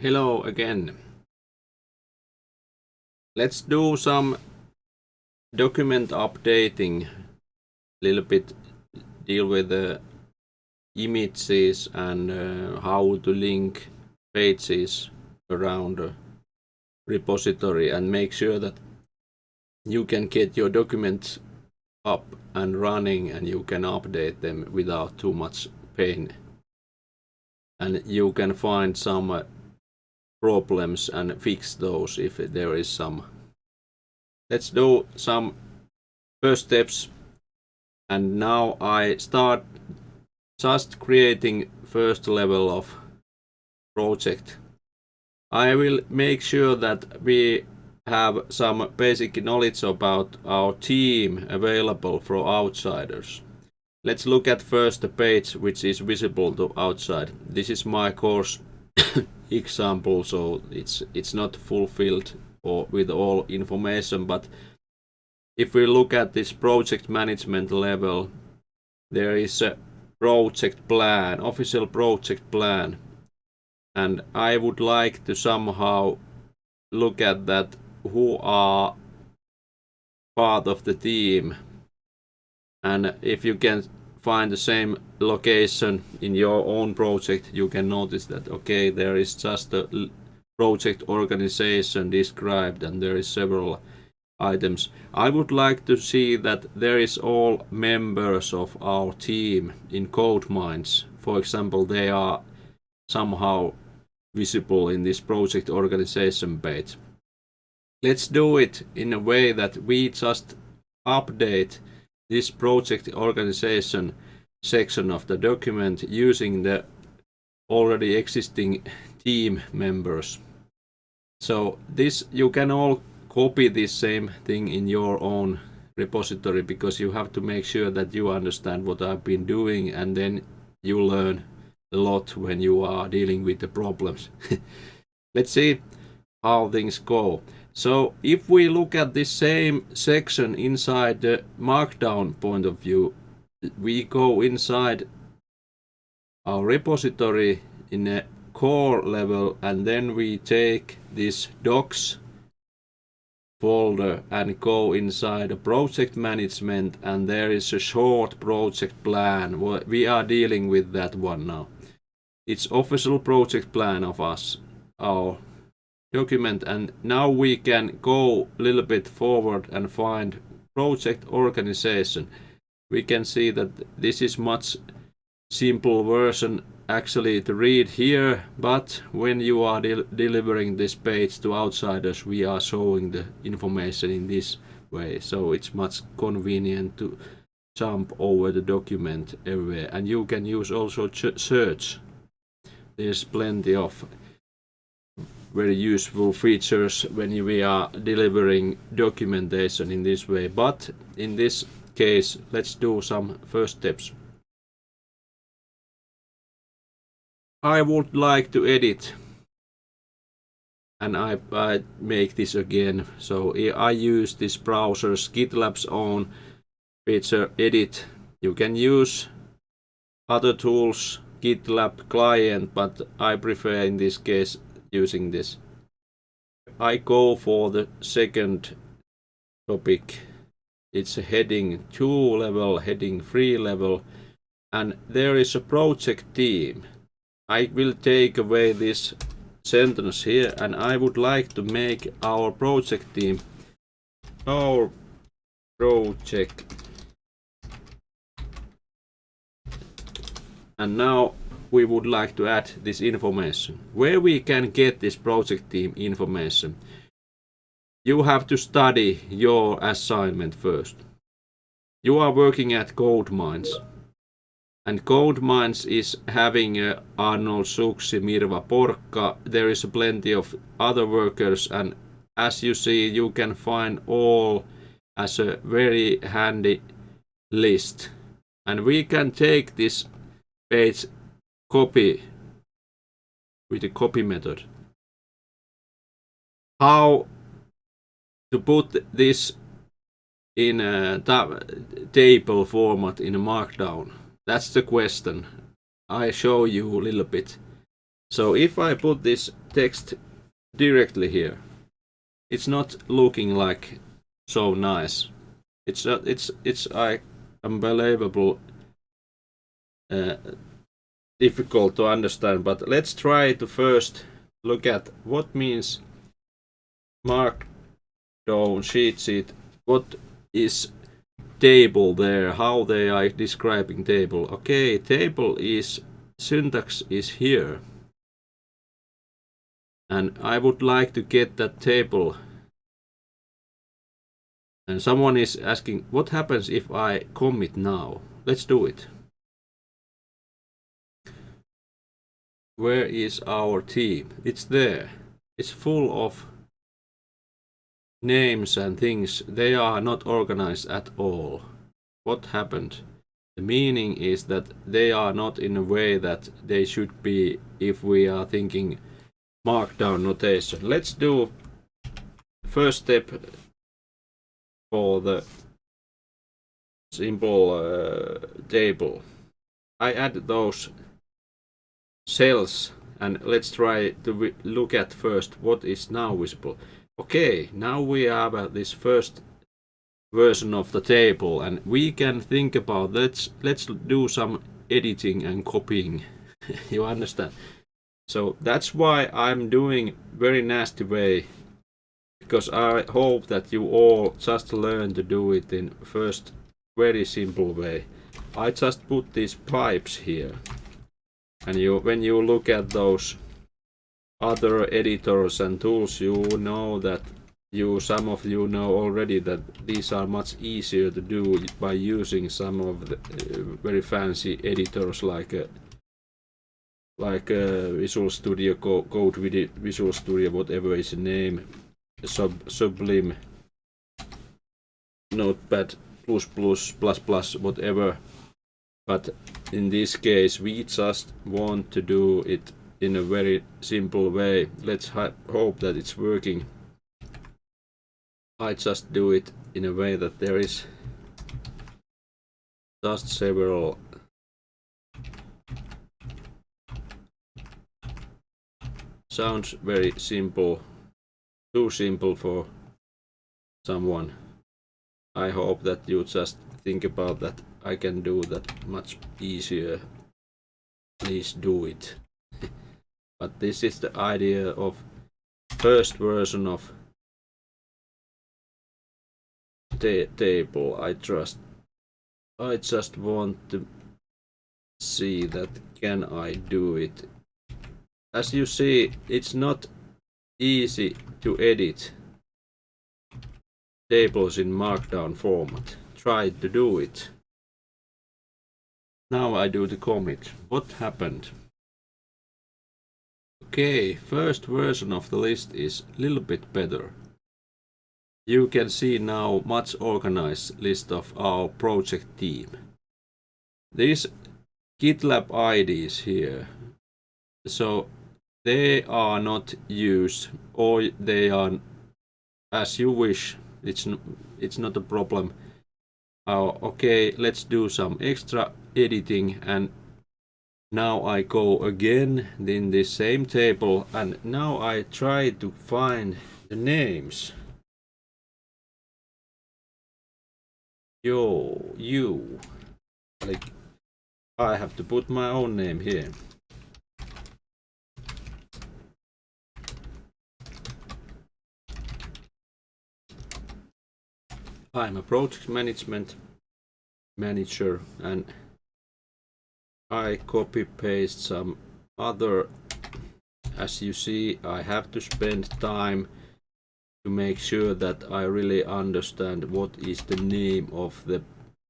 Hello again. Let's do some document updating, little bit deal with the images and how to link pages around a repository and make sure that you can get your documents up and running and you can update them without too much pain. And you can find some problems and fix those if there is some. Let's do some first steps, and now I start just creating first level of project. I will make sure that we have some basic knowledge about our team available for outsiders. Let's look at first the page which is visible to outside. This is my course example, so it's not fulfilled or with all information, but if we look at this project management level, there is a project plan, official project plan, and I would like to somehow look at that, who are part of the team, and if you can find the same location in your own project, you can notice that okay, there is just a project organization described and there is several items. I would like to see that there is all members of our team in code mines. For example, they are somehow visible in this project organization page. Let's do it in a way that we just update this project organization section of the document using the already existing team members. So this, you can all copy this same thing in your own repository, because you have to make sure that you understand what I've been doing, and then you learn a lot when you are dealing with the problems. Let's see how things go. So if we look at this same section inside the markdown point of view, we go inside our repository in a core level, and then we take this docs folder and go inside a project management, and there is a short project plan. We are dealing with that one now. It's official project plan of us, our document, and now we can go a little bit forward and find project organization. We can see that this is much simple version actually to read here, but when you are delivering this page to outsiders, we are showing the information in this way, so it's much convenient to jump over the document everywhere. And you can use also search. There's plenty of very useful features when we are delivering documentation in this way, but in this case, let's do some first steps. I would like to edit, and I make this again. So I use this browser's GitLab's own feature edit. You can use other tools, GitLab client, but I prefer in this case using this. I go for the second topic. It's a heading 2 level, heading 3 level, and there is a project team. I will take away this sentence here, and I would like to make our project team our project. And now we would like to add this information. Where we can get this project team information? You have to study your assignment first. You are working at Gold Mines, and Gold Mines is having Arnold, Suksi, Mirva, Porkka. There is plenty of other workers, and as you see, you can find all as a very handy list. And we can take this page copy with the copy method. How to put this in a table format in a markdown? That's the question. I show you a little bit. So if I put this text directly here, it's not looking like so nice. It's unbelievable difficult to understand, but let's try to first look at what means markdown sheet. What is table there? How they are describing table? Okay, table is syntax is here, and I would like to get that table. And someone is asking, what happens if I commit now? Let's do it. Where is our team? It's there. It's full of names and things. They are not organized at all. What happened? The meaning is that they are not in a way that they should be if we are thinking markdown notation. Let's do first step for the simple table. I add those cells, and let's try to look at first what is now visible. Okay, now we have this first version of the table, and we can think about let's do some editing and copying. You understand? So that's why I'm doing very nasty way, because I hope that you all just learn to do it in first very simple way. I just put these pipes here, and when you look at those other editors and tools, you know that some of you know already that these are much easier to do by using some of the very fancy editors like Visual Studio Code, Visual Studio, whatever is the name, Sublime, Notepad++, whatever. But in this case, we just want to do it in a very simple way. Let's hope that it's working. I just do it in a way that there is just several sounds very simple, too simple for someone. I hope that you just think about that. I can do that much easier. Please do it. But this is the idea of first version of table. I just want to see that can I do it. As you see, it's not easy to edit tables in markdown format. Try to do it. Now I do the commit. What happened? Okay, first version of the list is a little bit better. You can see now much organized list of our project team. These GitLab IDs here, so they are not used, or they are as you wish. It's not a problem. Okay, let's do some extra editing, and now I go again in the same table, and now I try to find the names. You. Like, I have to put my own name here. I'm a project management manager, and I copy paste some other. As you see, I have to spend time to make sure that I really understand what is the name of the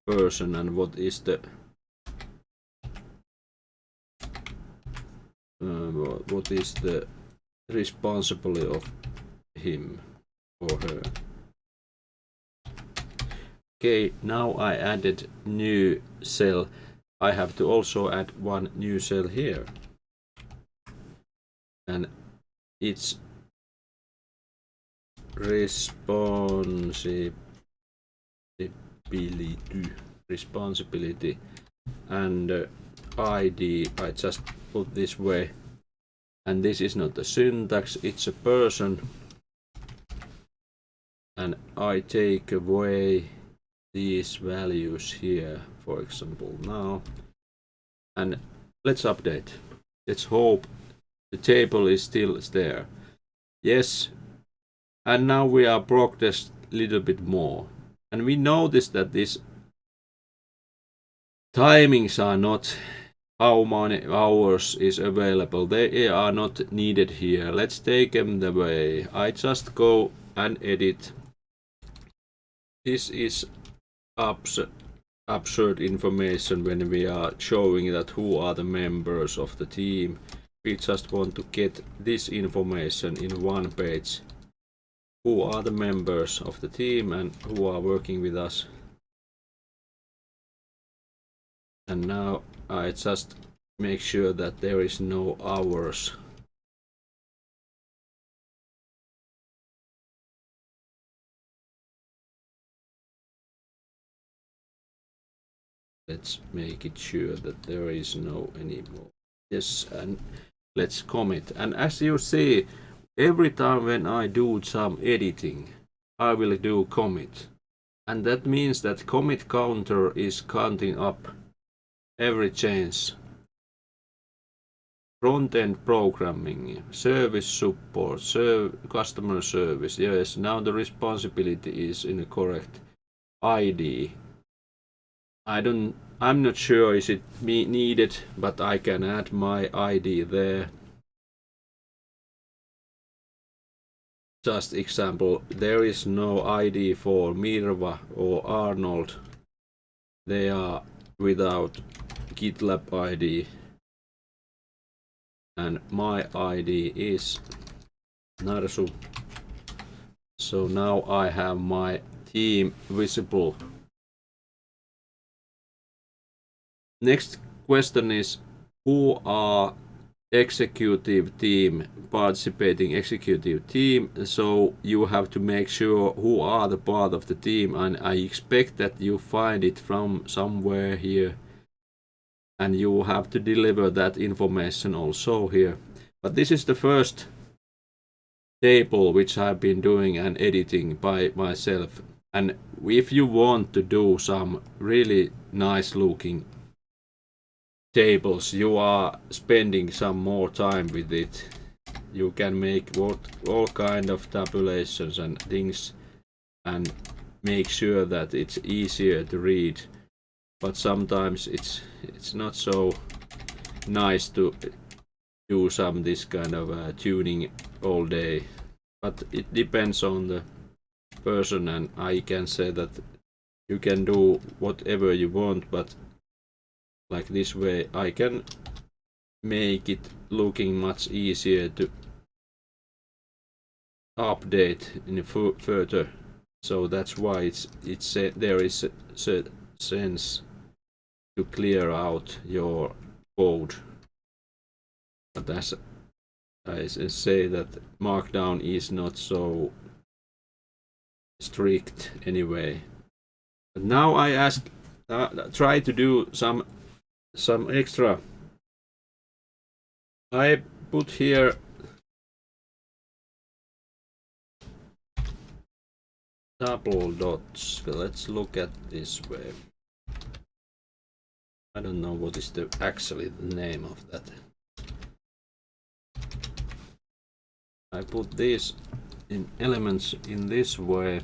person and what is the responsibility of him or her. Okay, now I added new cell. I have to also add one new cell here, and it's responsibility, and ID I just put this way. and this is not a syntax, it's a person, and I take away these values here, for example, now, and let's update. Let's hope the table is still there. Yes, and now we are progressed a little bit more, and we notice that these timings are not how many hours is available. They are not needed here. Let's take them away. I just go and edit. This is absurd information when we are showing that who are the members of the team. We just want to get this information in one page. Who are the members of the team and who are working with us. And now I just make sure that there is no hours. Let's make it sure that there is no anymore. Yes, and let's commit. And as you see, every time when I do some editing, I will do commit. And that means that commit counter is counting up every change. Front-end programming, service support, customer service. Yes, now the responsibility is in the correct ID. I'm not sure is it needed, but I can add my ID there. Just example, there is no ID for Mirva or Arnold. They are without GitLab ID. And my ID is Narsu. So now I have my team visible. Next question is, who are executive team, participating executive team? So you have to make sure who are the part of the team, and I expect that you find it from somewhere here, and you have to deliver that information also here. But this is the first table which I've been doing and editing by myself, and if you want to do some really nice looking tables, you are spending some more time with it. You can make all kind of tabulations and things and make sure that it's easier to read, but sometimes it's not so nice to do some this kind of tuning all day, but it depends on the person, and I can say that you can do whatever you want, but like this way I can make it looking much easier to update in further. So that's why there is a sense to clear out your code. But as I say, that markdown is not so strict anyway. But now I try to do some extra. I put here double dots. Let's look at this way. I don't know what is actually the name of that. I put these in elements in this way.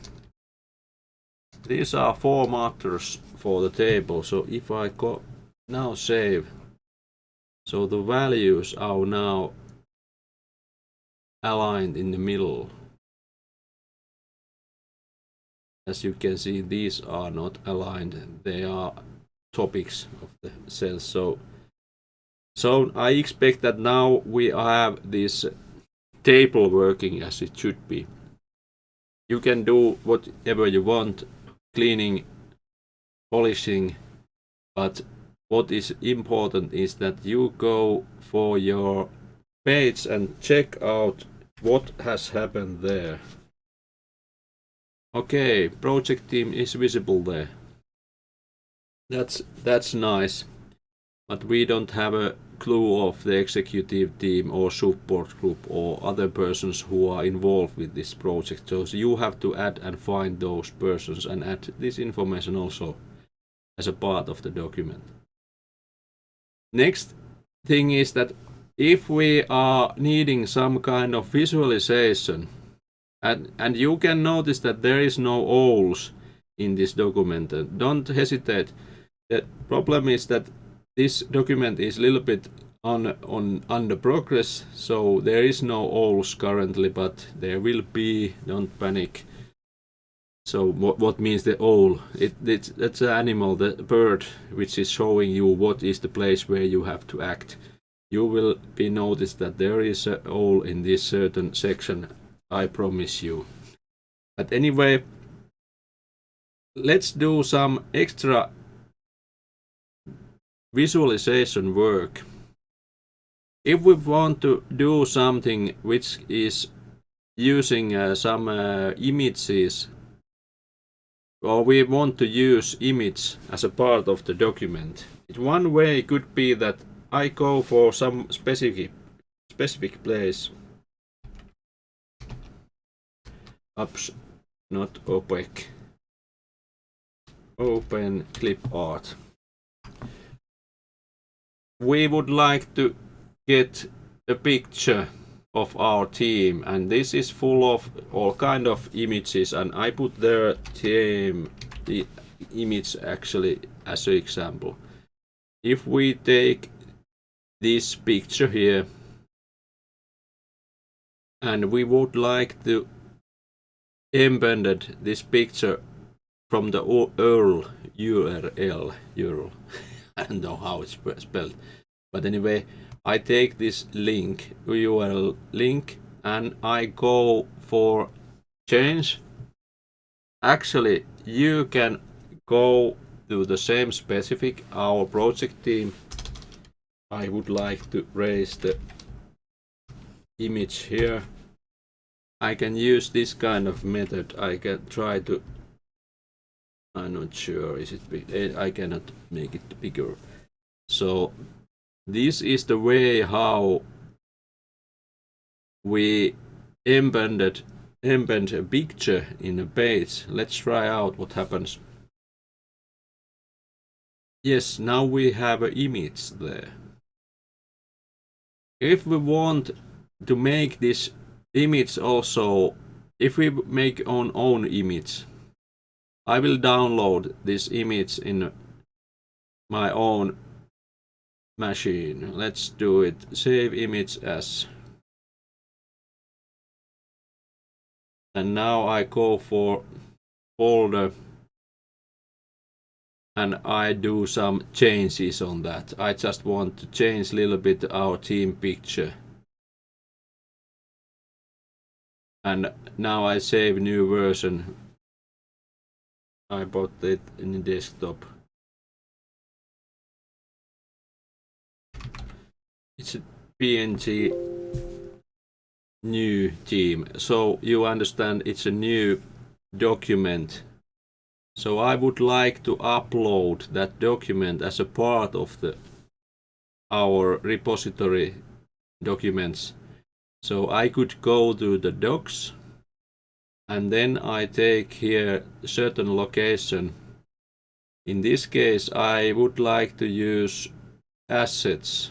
These are formatters for the table. So if I go now save, so the values are now aligned in the middle. As you can see, these are not aligned. They are topics of the cells. So I expect that now we have this table working as it should be. You can do whatever you want, cleaning, polishing, but what is important is that you go for your page and check out what has happened there. Okay, project team is visible there. That's nice, but we don't have a clue of the executive team or support group or other persons who are involved with this project. So you have to add and find those persons and add this information also as a part of the document. Next thing is that if we are needing some kind of visualization, and you can notice that there is no OLs in this document, don't hesitate. The problem is that this document is a little bit under progress, so there is no OLs currently, but there will be, don't panic. So what means the OL? It's an animal, the bird, which is showing you what is the place where you have to act. You will be noticed that there is an OL in this certain section, I promise you. But anyway, let's do some extra visualization work. If we want to do something which is using some images, or we want to use image as a part of the document, one way could be that I go for some specific place. Apps, not OPEC. Open clip art. We would like to get a picture of our team, and this is full of all kind of images, and I put the image actually as an example. If we take this picture here and we would like to embed this picture from the URL. I don't know how it's spelled, but anyway, I take this link, URL link, and I go for change. Actually, you can go to the same specific, our project team. I would like to raise the image here. I can use this kind of method. I can try to, I'm not sure, is it big? I cannot make it bigger. So this is the way how we embed a picture in a page. Let's try out what happens. Yes, now we have an image there. If we want to make this image also, if we make our own image, I will download this image in my own machine. Let's do it. Save image as. And now I go for folder and I do some changes on that. I just want to change a little bit our team picture. And now I save new version. I bought it in the desktop. It's a PNG new team. So you understand it's a new document. So I would like to upload that document as a part of our repository documents. So I could go to the docs and then I take here a certain location. In this case, I would like to use assets.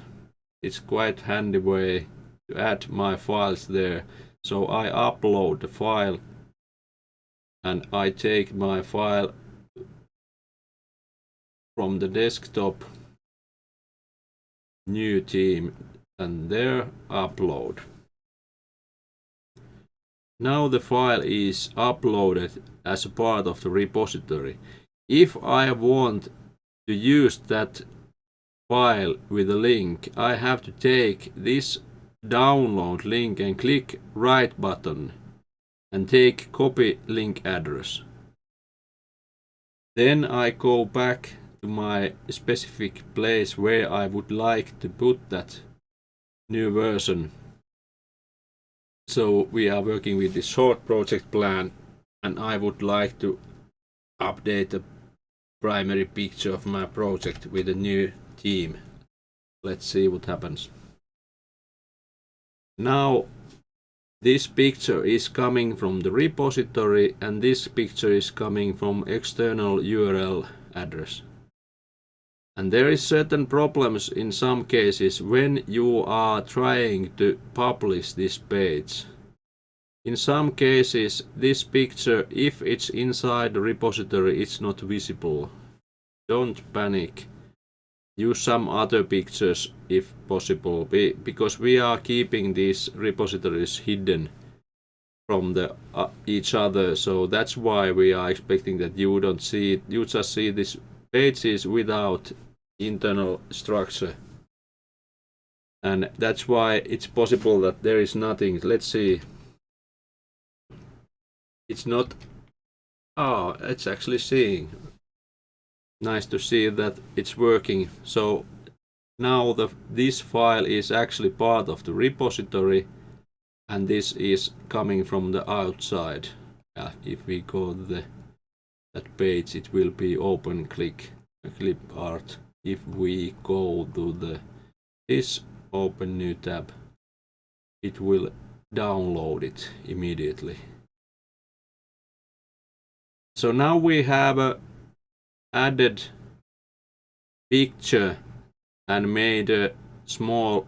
It's quite handy way to add my files there. So I upload the file and I take my file from the desktop, new team, and there upload. Now the file is uploaded as a part of the repository. If I want to use that file with a link, I have to take this download link and click right button and take copy link address. Then I go back to my specific place where I would like to put that new version. So we are working with this short project plan, and I would like to update the primary picture of my project with a new theme. Let's see what happens. Now this picture is coming from the repository and this picture is coming from external URL address. And there is certain problems in some cases when you are trying to publish this page. In some cases this picture, if it's inside the repository, it's not visible. Don't panic. Use some other pictures if possible, because we are keeping these repositories hidden from the each other, so that's why we are expecting that you don't see it. You just see these pages without internal structure, and that's why it's possible that there is nothing. Let's see. It's not. Oh, it's actually seeing. Nice to see that it's working. So now this file is actually part of the repository, and this is coming from the outside. If we go to that page, it will be open clip art. If we go to this open new tab, it will download it immediately. So now we have a added picture and made a small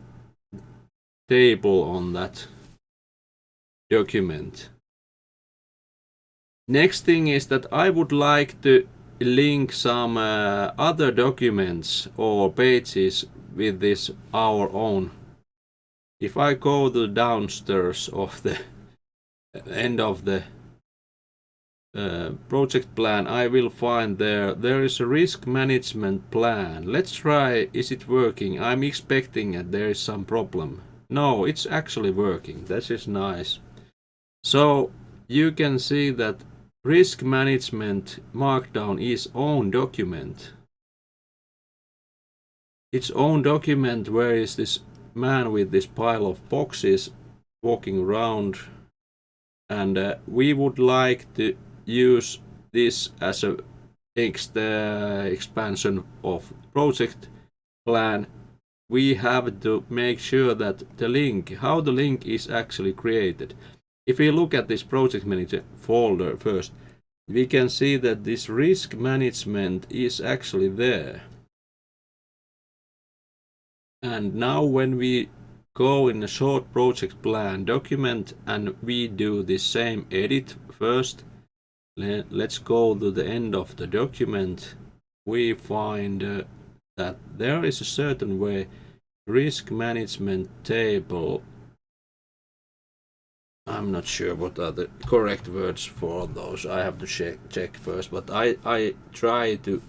table on that document. Next thing is that I would like to link some other documents or pages with this our own. If I go to downstairs of the end of the project plan, I will find there is a risk management plan. Let's try, is it working? I'm expecting that there is some problem. No, it's actually working. This is nice. So you can see that risk management markdown is own document. Its own document where is this man with this pile of boxes walking around, and we would like to use this as a expansion of project plan. We have to make sure that the link, how the link is actually created. If we look at this project manager folder first, we can see that this risk management is actually there. And now when we go in a short project plan document and we do the same edit first, let's go to the end of the document, we find that there is a certain way risk management table. I'm not sure what are the correct words for those. I have to check first, but I try to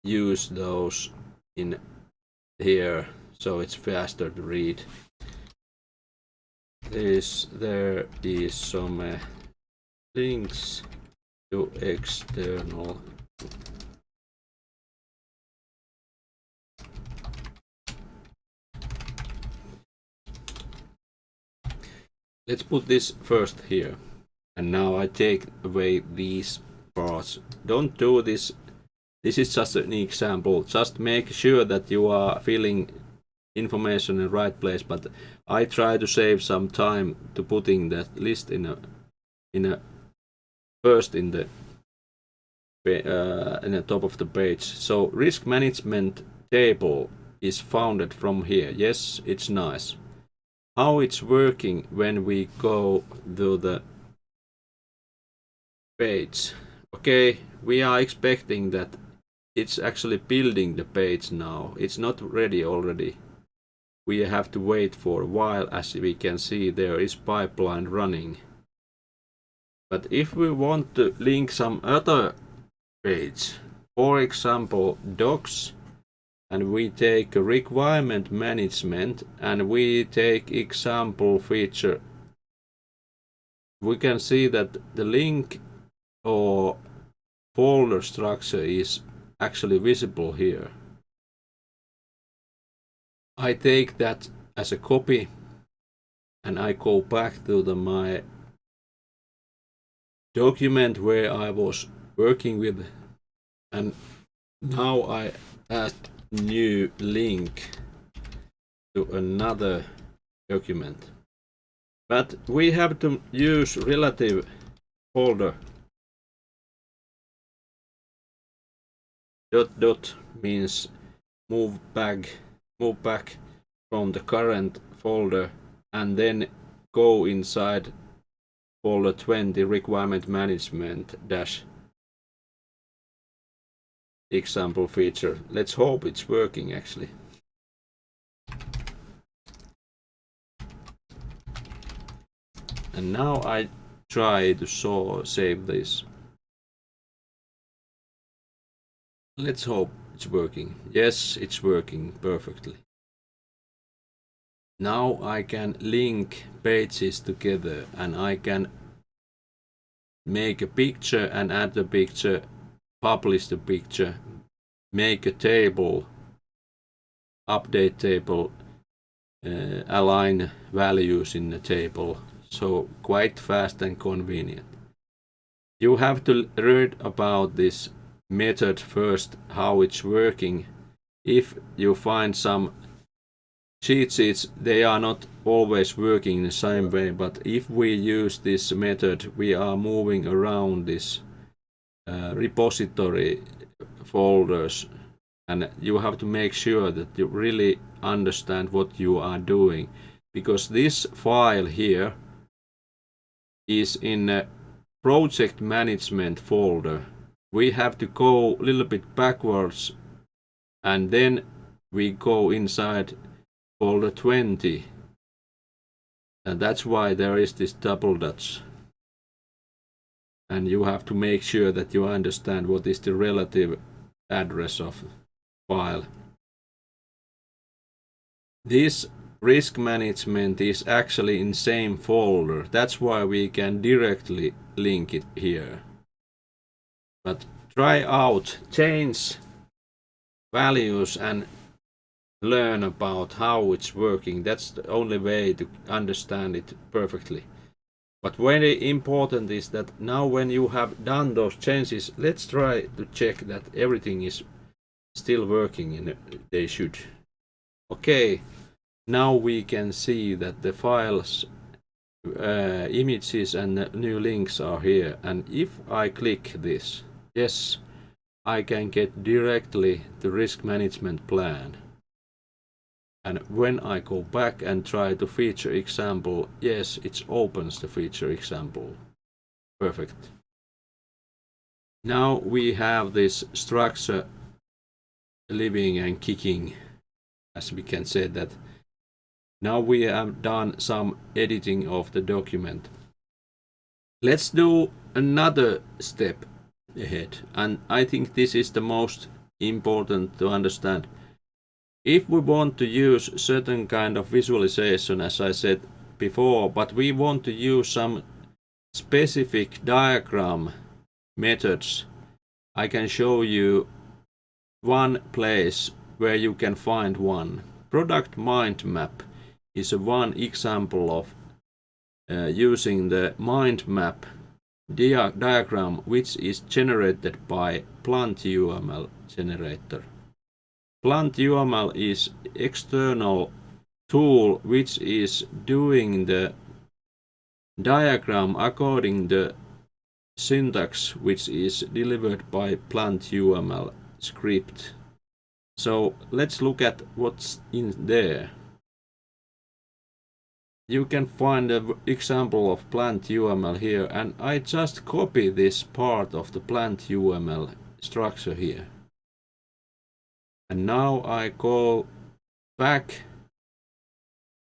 use those in here so it's faster to read. There is some links to external let's put this first here, and now I take away these parts. Don't do this. This is just an example. Just make sure that you are filling information in the right place, but I try to save some time to putting that list in a first in the top of the page. So risk management table is founded from here. Yes, it's nice. How it's working when we go to the page. Okay, we are expecting that it's actually building the page now. It's not ready already. We have to wait for a while. As we can see, there is pipeline running. But if we want to link some other page, for example docs, and we take requirement management and we take example feature, we can see that the link or folder structure is actually visible here. I take that as a copy and I go back to my document where I was working with, and now I add new link to another document. But we have to use relative folder. Dot means move back from the current folder and then go inside folder 20 requirement management dash example feature. Let's hope it's working actually. And now I try to save this. Let's hope it's working. Yes, it's working perfectly. Now I can link pages together and I can make a picture and add the picture, publish the picture, make a table, update table, align values in the table. So quite fast and convenient. You have to read about this method first, how it's working. If you find some cheat sheets, they are not always working in the same way, but if we use this method, we are moving around this repository folders, and you have to make sure that you really understand what you are doing, because this file here is in a project management folder. We have to go a little bit backwards and then we go inside folder 20, and that's why there is this double dots, and you have to make sure that you understand what is the relative address of file. This risk management is actually in same folder, that's why we can directly link it here. But try out, change values and learn about how it's working. That's the only way to understand it perfectly. But very important is that now when you have done those changes, let's try to check that everything is still working and they should. Okay, now we can see that the files, images and new links are here, and if I click this, yes, I can get directly the risk management plan. And when I go back and try to feature example, yes, it opens the feature example. Perfect. Now we have this structure living and kicking, as we can say that. Now we have done some editing of the document. Let's do another step ahead, and I think this is the most important to understand. If we want to use certain kind of visualization, as I said before, but we want to use some specific diagram methods, I can show you one place where you can find one. Product mind map is one example of using the mind map diagram, which is generated by PlantUML generator. PlantUML is external tool which is doing the diagram according to the syntax which is delivered by PlantUML script. So let's look at what's in there. You can find an example of PlantUML here, and I just copy this part of the PlantUML structure here. And now I go back,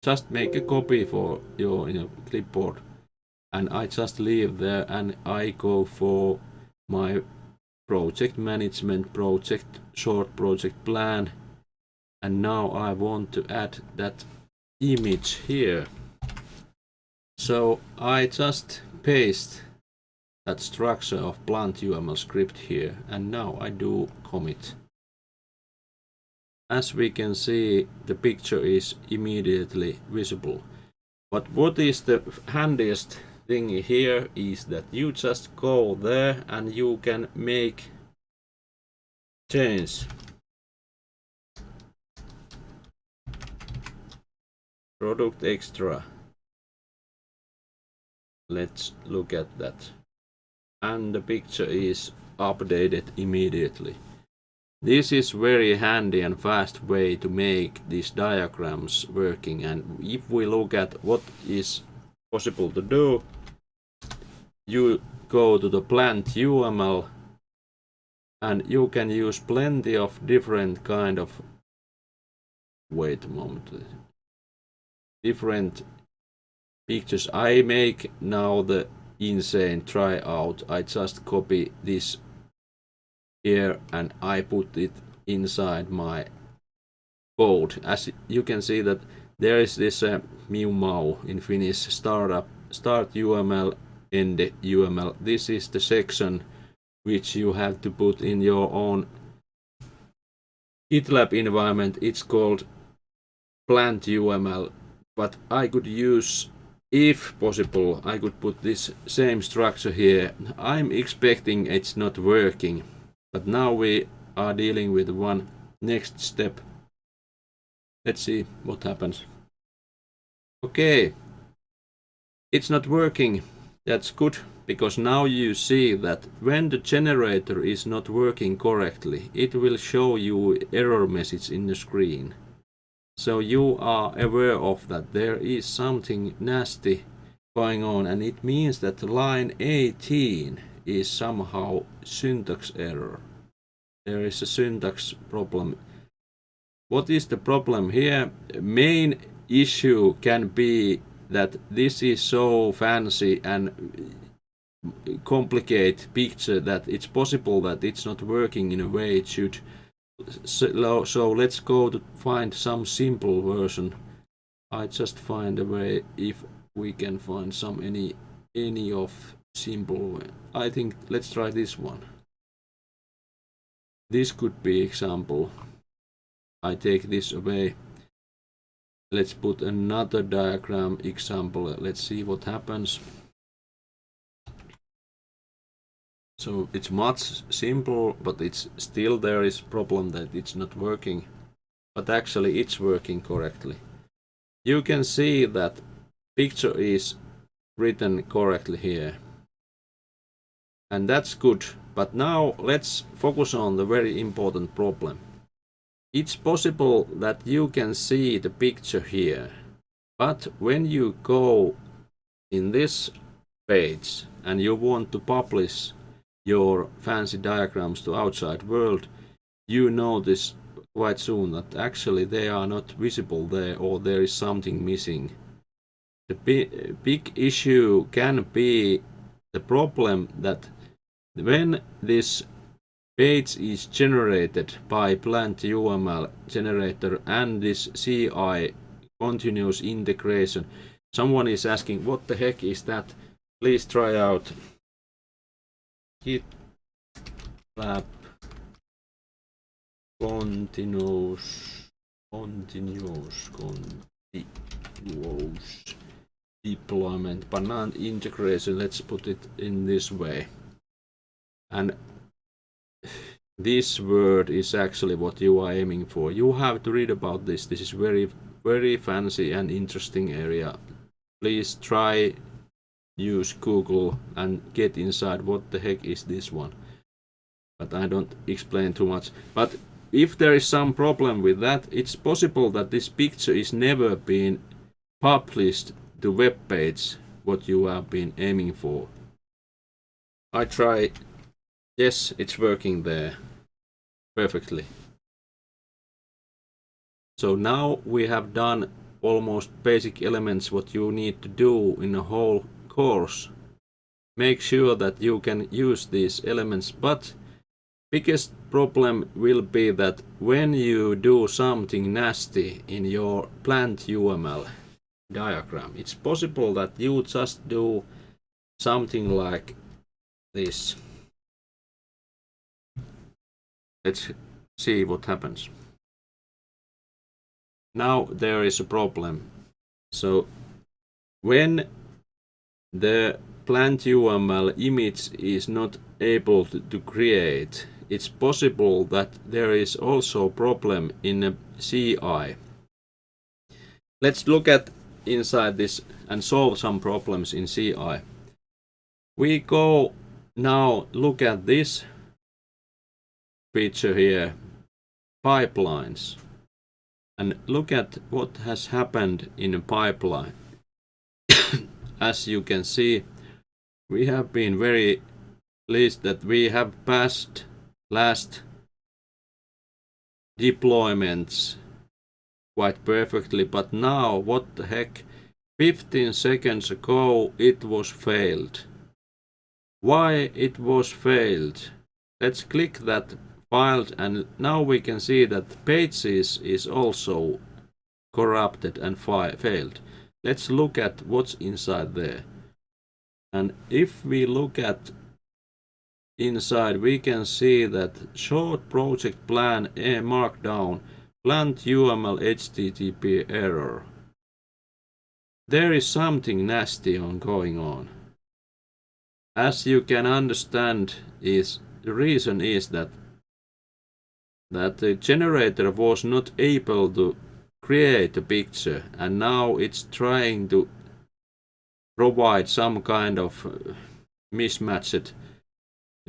just make a copy for your clipboard, and I just leave there and I go for my project management short project plan, and now I want to add that image here. So I just paste that structure of PlantUML script here, and now I do commit. As we can see, the picture is immediately visible. But what is the handiest thing here is that you just go there and you can make change. product extra. Let's look at that. And the picture is updated immediately. This is very handy and fast way to make these diagrams working, and if we look at what is possible to do, you go to the plant UML and you can use plenty of different kind of, wait a moment, different pictures. I make now the insane tryout. I just copy this here and I put it inside my code. As you can see that there is this mau in Finnish, start UML, end UML. This is the section which you have to put in your own GitLab environment. It's called plant UML, but I could use, if possible, I could put this same structure here. I'm expecting it's not working, but now we are dealing with one next step. Let's see what happens. Okay, it's not working. That's good, because now you see that when the generator is not working correctly, it will show you error message in the screen. So you are aware of that there is something nasty going on, and it means that line 18 is somehow syntax error. There is a syntax problem. What is the problem here? Main issue can be that this is so fancy and complicated picture that it's possible that it's not working in a way it should. So let's go to find some simple version. I just find a way if we can find some any of simple way. I think let's try this one. This could be example. I take this away. Let's put another diagram example. Let's see what happens. So it's much simple, but it's still there is problem that it's not working. But actually it's working correctly. You can see that picture is written correctly here. And that's good. But now let's focus on the very important problem. It's possible that you can see the picture here, but when you go in this page and you want to publish your fancy diagrams to outside world, you notice quite soon that actually they are not visible there, or there is something missing. The big issue can be the problem that when this page is generated by plant UML generator and this CI continuous integration. Someone is asking, what the heck is that? Please try out GitLab continuous deployment banana integration. Let's put it in this way. And this word is actually what you are aiming for. You have to read about this. This is very fancy and interesting area. Please try use Google and get inside what the heck is this one. But I don't explain too much. But if there is some problem with that, it's possible that this picture is never been published to web page what you have been aiming for. I try. Yes, it's working there perfectly. So now we have done almost basic elements what you need to do in a whole course. Make sure that you can use these elements, but biggest problem will be that when you do something nasty in your plant UML diagram, it's possible that you just do something like this. Let's see what happens. Now there is a problem. So when the plant UML image is not able to create, it's possible that there is also a problem in a CI. Let's look at inside this and solve some problems in CI. We go now look at this feature here, pipelines, and look at what has happened in a pipeline. As you can see, we have been very pleased that we have passed last deployments quite perfectly, but now what the heck, 15 seconds ago it was failed. Why it was failed? Let's click that file, and now we can see that pages is also corrupted and failed. Let's look at what's inside there. And if we look at inside, we can see that short project plan markdown, plant UML HTTP error. There is something nasty going on. As you can understand, the reason is that the generator was not able to create a picture, and now it's trying to provide some kind of mismatched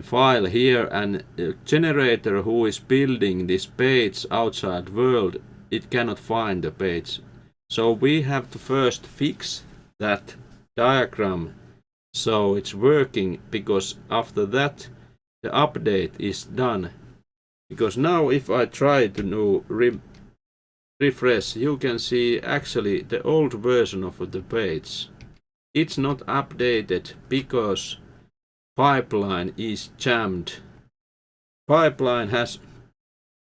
file here, and the generator who is building this page outside world, it cannot find the page. So we have to first fix that diagram so it's working, because after that the update is done. Because now if I try to refresh, you can see actually the old version of the page. It's not updated because pipeline is jammed. Pipeline has,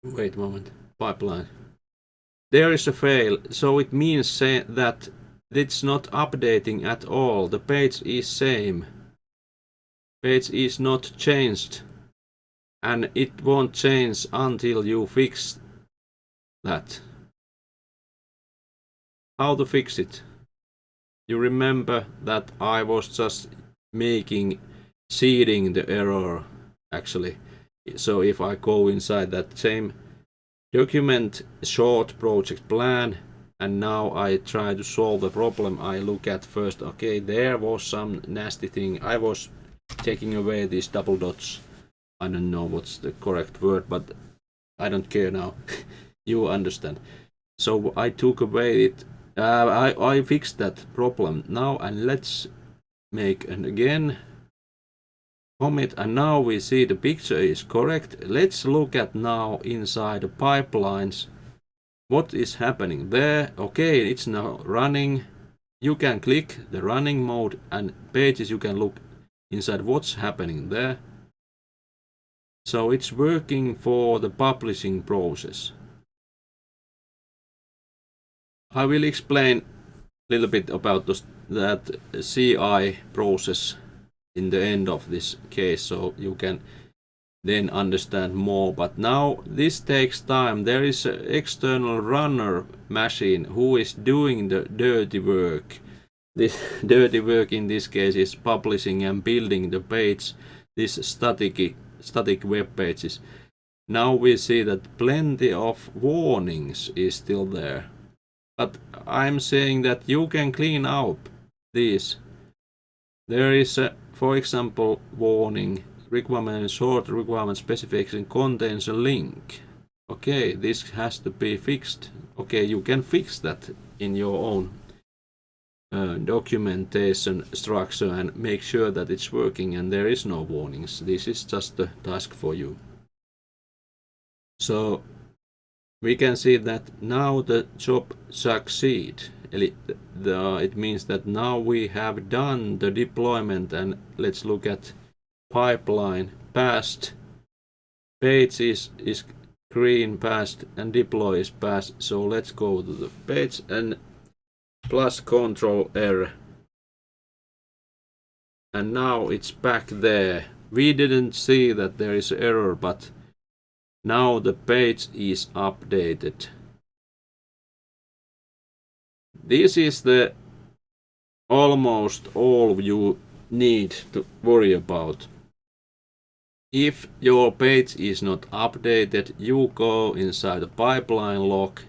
wait a moment, pipeline. There is a fail, so it means that it's not updating at all. The page is same. Page is not changed, and it won't change until you fix that. How to fix it? You remember that I was just seeding the error actually. So if I go inside that same document, short project plan, and now I try to solve the problem, I look at first, okay, there was some nasty thing. I was taking away these double dots. I don't know what's the correct word, but I don't care now. You understand. So I took away it. I fixed that problem now, and let's make an again commit, and now we see the picture is correct. Let's look at now inside the pipelines what is happening there. Okay, it's now running. You can click the running mode, and pages you can look inside what's happening there. So it's working for the publishing process. I will explain a little bit about that CI process in the end of this case, so you can then understand more. But now this takes time. There is an external runner machine who is doing the dirty work. This dirty work in this case is publishing and building the page, this static web pages. Now we see that plenty of warnings is still there. But I'm saying that you can clean up these. There is a, for example, warning, requirement, short requirement specification contains a link. Okay, this has to be fixed. Okay, you can fix that in your own documentation structure and make sure that it's working and there is no warnings. This is just a task for you. So we can see that now the job succeed. It means that now we have done the deployment, and let's look at pipeline passed, page is green, passed, and deploy is passed. So let's go to the page and plus Control R, and now it's back there. We didn't see that there is error, but now the page is updated. This is the almost all you need to worry about. If your page is not updated, you go inside the pipeline log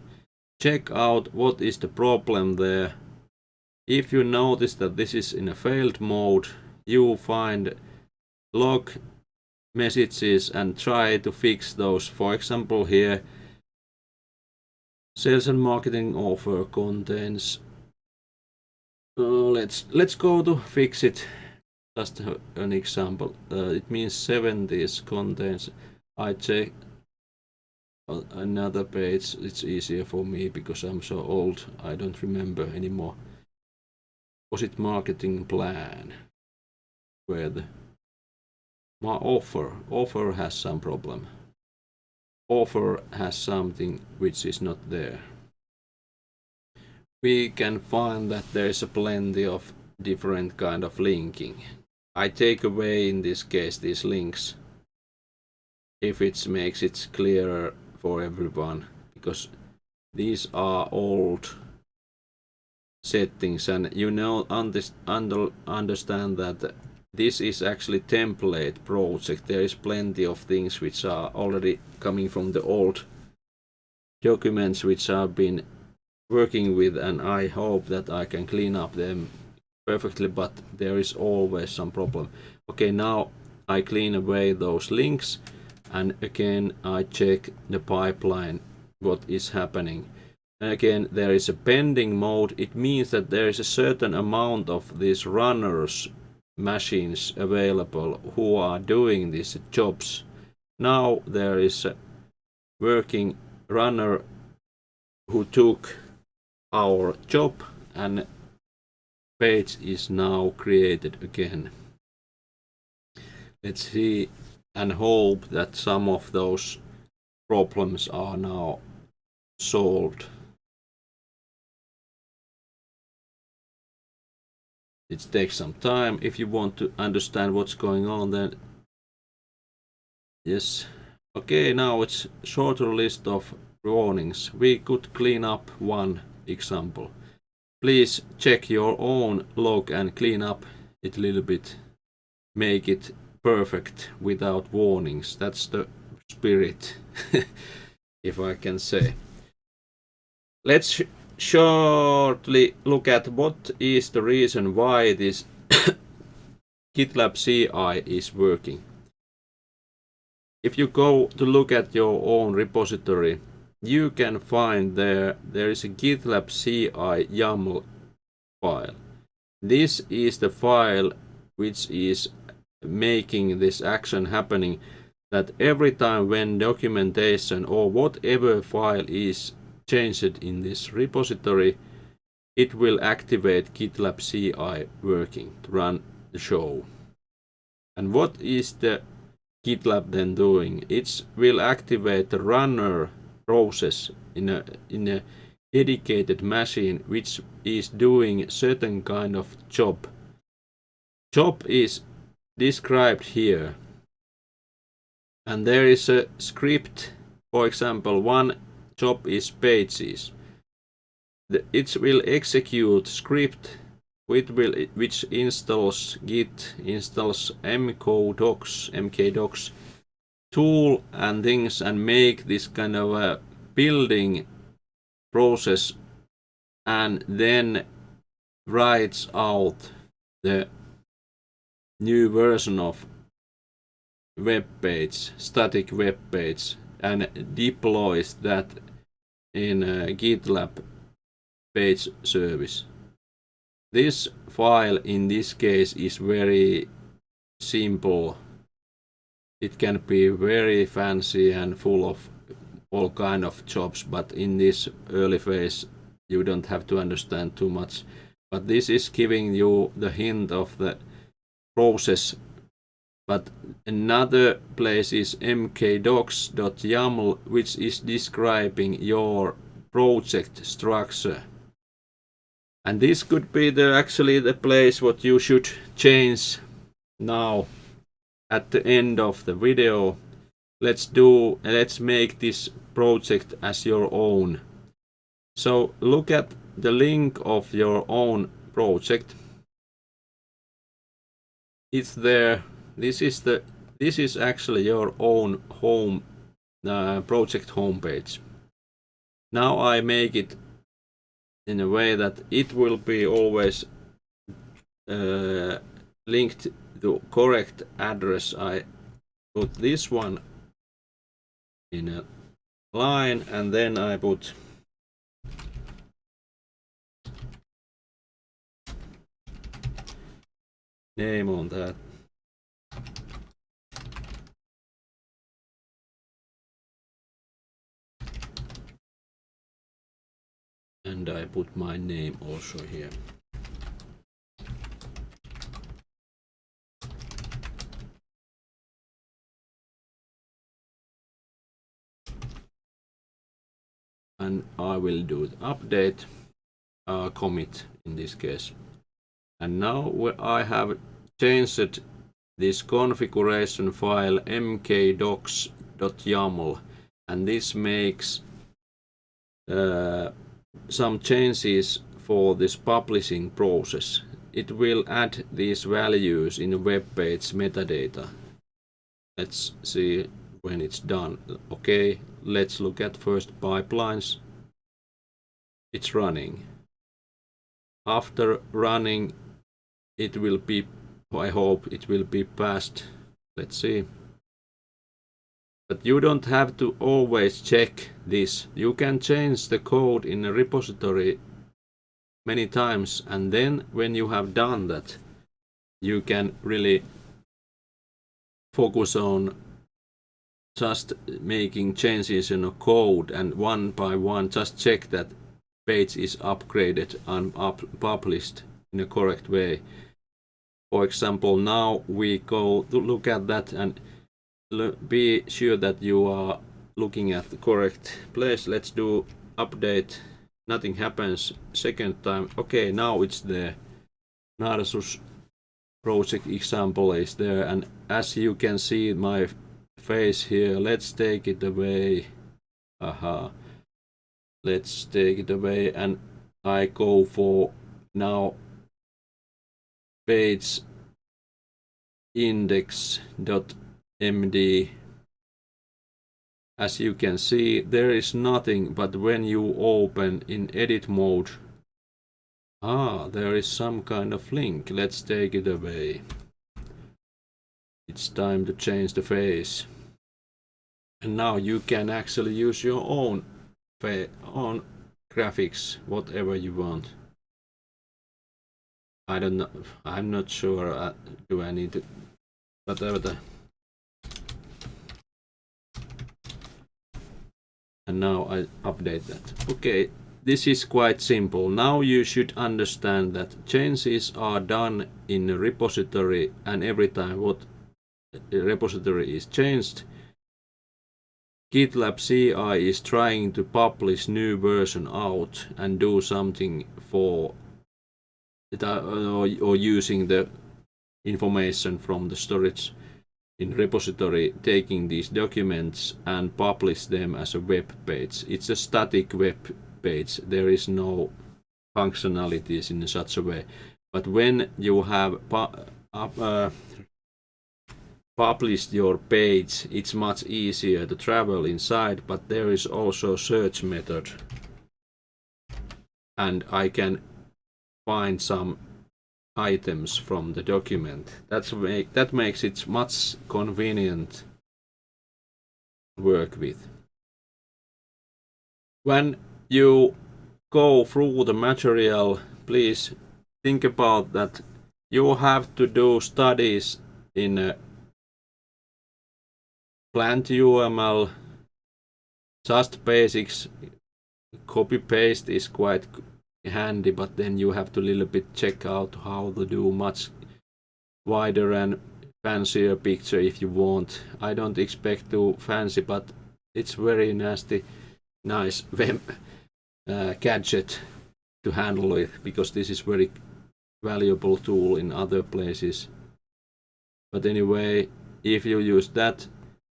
check out what is the problem there. If you notice that this is in a failed mode, you find log messages and try to fix those. For example, here sales and marketing offer contains. Let's go to fix it. Just an example. It means 70s contains. I check another page. It's easier for me because I'm so old. I don't remember anymore. Was it marketing plan? Where the my offer has some problem. Offer has something which is not there. We can find that there is a plenty of different kind of linking. I take away in this case these links if it makes it clearer for everyone, because these are old settings, and you know understand that this is actually template project. There is plenty of things which are already coming from the old documents which I've been working with, and I hope that I can clean up them perfectly, but there is always some problem. Okay, now I clean away those links, and again I check the pipeline, what is happening. And again, there is a pending mode. It means that there is a certain amount of these runners machines available who are doing these jobs. Now there is a working runner who took our job, and page is now created again. Let's see and hope that some of those problems are now solved. It takes some time. If you want to understand what's going on, then yes. Okay, now it's shorter list of warnings. We could clean up one example. Please check your own log and clean up it a little bit. Make it perfect without warnings. That's the spirit, if I can say. Let's shortly look at what is the reason why this GitLab CI is working. If you go to look at your own repository, you can find there is a GitLab CI YAML file. This is the file which is making this action happening, that every time when documentation or whatever file is changed in this repository, it will activate GitLab CI working to run the show. And what is the GitLab then doing? It will activate the runner process in a dedicated machine which is doing certain kind of job. Job is described here, and there is a script. For example, one job is pages. It will execute script which installs Git, installs mkdocs tool and things, and make this kind of a building process, and then writes out the new version of web page, static web page, and deploys that in a GitLab page service. This file in this case is very simple. It can be very fancy and full of all kind of jobs, but in this early phase you don't have to understand too much. But this is giving you the hint of the process. But another place is mkdocs.yaml, which is describing your project structure. And this could be actually the place what you should change now at the end of the video. Let's make this project as your own. So look at the link of your own project. It's there. This is actually your own home project homepage. Now I make it in a way that it will be always linked to correct address. I put this one in a line, and then I put name on that. And I put my name also here. And I will do the update, commit in this case. And now I have changed this configuration file mkdocs.yaml, and this makes some changes for this publishing process. It will add these values in the web page metadata. Let's see when it's done. Okay, let's look at first pipelines. It's running. After running, it will be, I hope it will be passed. Let's see. But you don't have to always check this. You can change the code in a repository many times, and then when you have done that, you can really focus on just making changes in a code, and one by one just check that page is upgraded and published in a correct way. For example, now we go to look at that and be sure that you are looking at the correct place. Let's do update. Nothing happens. Second time. Okay, now it's there. Narsus project example is there, and as you can see my face here, let's take it away. Aha. Let's take it away, and I go for now page index.md. As you can see, there is nothing, but when you open in edit mode, there is some kind of link. Let's take it away. It's time to change the face. And now you can actually use your own graphics, whatever you want. I don't know. I'm not sure. Do I need to? Whatever. And now I update that. Okay, this is quite simple. Now you should understand that changes are done in a repository, and every time what repository is changed, GitLab CI is trying to publish new version out and do something for it, or using the information from the storage in repository, taking these documents and publish them as a web page. It's a static web page. There is no functionalities in such a way. But when you have published your page, it's much easier to travel inside, but there is also search method, and I can find some items from the document. That makes it much convenient to work with. When you go through the material, please think about that you have to do studies in plant UML. Just basics. Copy paste is quite handy, but then you have to little bit check out how to do much wider and fancier picture if you want. I don't expect too fancy, but it's very nice web gadget to handle it, because this is very valuable tool in other places. But anyway, if you use that,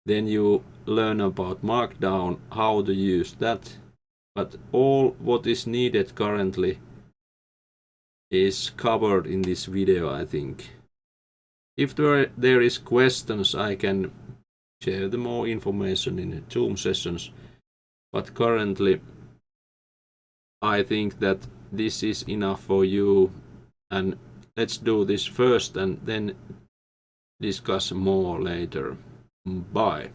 then you learn about Markdown, how to use that. But all what is needed currently is covered in this video, I think. If there is questions, I can share the more information in the Zoom sessions. But currently I think that this is enough for you, and let's do this first and then discuss more later. Bye.